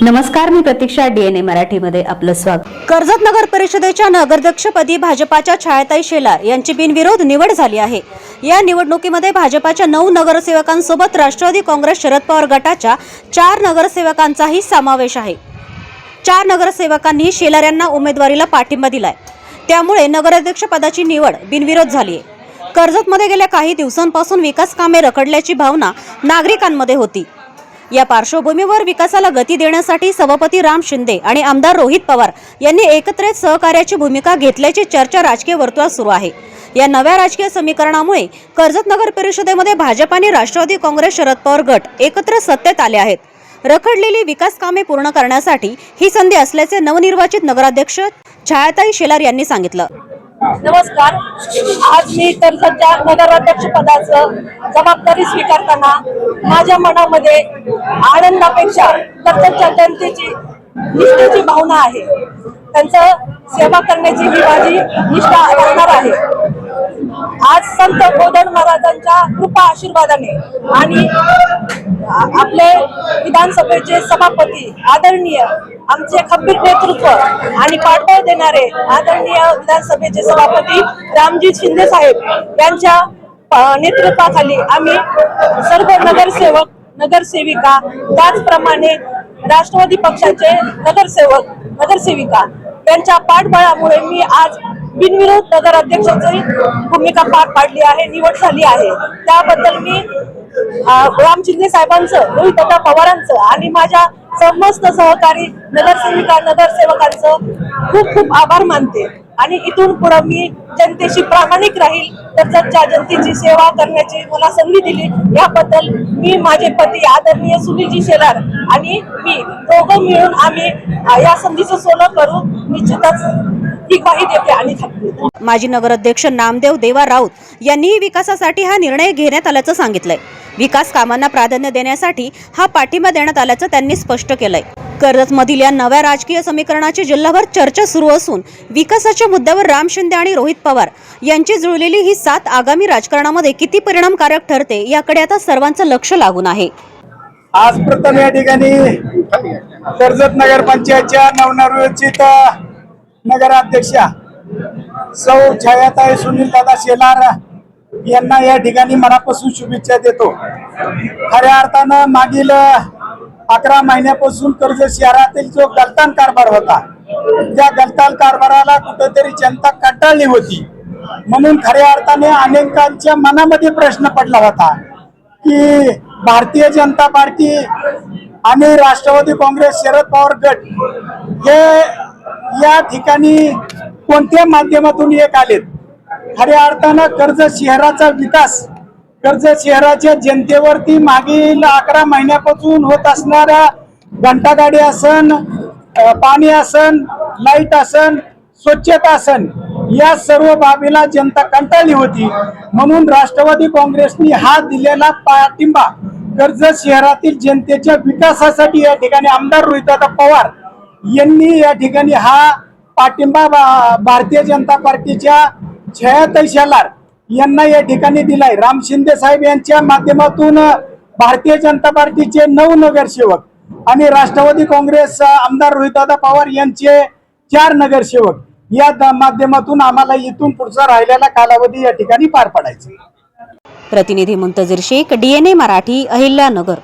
नमस्कार, मी प्रतीक्षा. DNA मराठीमध्ये आपलं स्वागत. कर्जत नगर परिषदेच्या नगराध्यक्षपदी भाजपाच्या छायाताई शेलार यांची बिनविरोध निवड झाली आहे. या निवडणुकीमध्ये भाजपाच्या 9 नगरसेवकांसोबत राष्ट्रवादी काँग्रेस शरद पवार गटाच्या 4 नगरसेवकांचाही समावेश आहे. 4 नगरसेवकांनी शेलार यांना उमेदवारीला पाठिंबा दिलाय. त्यामुळे नगराध्यक्षपदाची निवड बिनविरोध झाली आहे. कर्जतमध्ये गेल्या काही दिवसांपासून विकास कामे रखडल्याची भावना नागरिकांमध्ये होती. या पार्श्वभूमीवर विकासाला गती देण्यासाठी सभापती राम शिंदे आणि आमदार रोहित पवार यांनी एकत्रित सहकार्याची भूमिका घेतल्याची चर्चा राजकीय वर्तुळात सुरू आहे. या नव्या राजकीय समीकरणामुळे कर्जत नगर परिषदेमध्ये भाजप आणि राष्ट्रवादी काँग्रेस शरद पवार गट एकत्र सत्तेत आले आहेत. रखडलेली विकास कामे पूर्ण करण्यासाठी ही संधी असल्याचे नवनिर्वाचित नगराध्यक्ष छायाताई शेलार यांनी सांगितलं. नमस्कार. आज मी कर्जतच्या नगराध्यक्ष पदाचं जबाबदारी स्वीकारताना माझ्या मनामध्ये आनंदापेक्षा कर्जतच्या जनतेची निष्ठेची भावना आहे. त्यांचं सेवा करण्याची ही माझी निष्ठा असणार आहे. आज संत गोदड महाराजांच्या कृपा आशीर्वादाने आणि आपले विधानसभेचे सभापती आदरणीय आमचे खंबीर नेतृत्व आणि पाठबळ देणारे आदरणीय विधानसभेचे सभापती रामजी शिंदे साहेब यांच्या नेतृत्वाखाली आम्ही सर्व नगरसेवक नगरसेविका त्याचप्रमाणे राष्ट्रवादी पक्षाचे नगरसेवक नगरसेविका यांच्या पाठबळामुळे मी आज बिनविरोध नगराध्यक्षाची भूमिका पार पाडली आहे, निवड झाली आहे. त्याबद्दल मी राम शिंदे साहेबांचं, रोहित पवारांचं आणि माझ्या समस्त सहकारी नगरसेविका नगरसेवकांचं खूप खूप आभार मानते. आणि इथून पुढे मी जनतेशी प्रामाणिक राहील. कर्जतच्या जनतेची सेवा करण्याची मला संधी दिली याबद्दल मी, माझे पती आदरणीय सुनीलजी शेलार आणि मी दोघं मिळून आम्ही या संधीचं सोनं करू निश्चितच ही ग्वाही देते आणि थांबते. माजी नगराध्यक्ष नामदेव देवा राऊत यांनीही विकासासाठी हा निर्णय घेण्यात आल्याचं सांगितलंय. विकास कामांना प्राधान्य देण्यासाठी हा पाठिंबा देण्यात आल्याचं त्यांनी स्पष्ट केलंय. कर्जतमधील या नव्या राजकीय समीकरणाची जिल्हाभर चर्चा सुरू असून विकासाच्या मुद्द्यावर राम शिंदे आणि रोहित पवार यांची जुळलेली ही साथ आगामी राजकारणामध्ये किती परिणामकारक ठरते याकडे आता सर्वांचं लक्ष लागून आहे. आज प्रथम या ठिकाणी कर्जत नगरपंचायतच्या नवनिर्वाचित नगराध्यक्षा सौ छायाताई सुनील दादा शेलार यांना या ठिकाणी मनापासून शुभेच्छा देतो. खऱ्या अर्थानं मागील 11 महिन्यापासून कर्जत शहरातील जो गलतान कारभार होता त्या गलतान कारभाराला कुठेतरी जनता कंटाळली होती. म्हणून खऱ्या अर्थाने अनेकांच्या मनामध्ये प्रश्न पडला होता की भारतीय जनता पार्टी आणि राष्ट्रवादी काँग्रेस शरद पवार गट हे या ठिकाणी कोणत्या माध्यमातून एक आलेत. खऱ्या अर्थानं कर्जत शहराचा विकास, कर्जत शहराच्या जनतेवरती मागील 11 महिन्यापासून होत असणाऱ्या घंटागाडी असन, पाणी असन, लाईट असन, स्वच्छता असन, या सर्व बाबीला जनता कंटाळली होती. म्हणून राष्ट्रवादी काँग्रेसने हा दिलेला पाठिंबा कर्जत शहरातील जनतेच्या विकासासाठी या ठिकाणी आमदार रोहितदादा पवार यांनी या ठिकाणी हा पाठिंबा भारतीय जनता पार्टीच्या छायाताई शेलार यांना या ठिकाणी दिलाय. राम शिंदे साहेब यांच्या माध्यमातून भारतीय जनता पार्टीचे 9 नगरसेवक आणि राष्ट्रवादी काँग्रेस आमदार रोहितदादा पवार यांचे 4 नगरसेवक या माध्यमातून आम्हाला इथून पुढचा राहिलेला कालावधी या ठिकाणी पार पडायचा. प्रतिनिधी मुंतजीर शेख, DNA मराठी, अहिल्यानगर.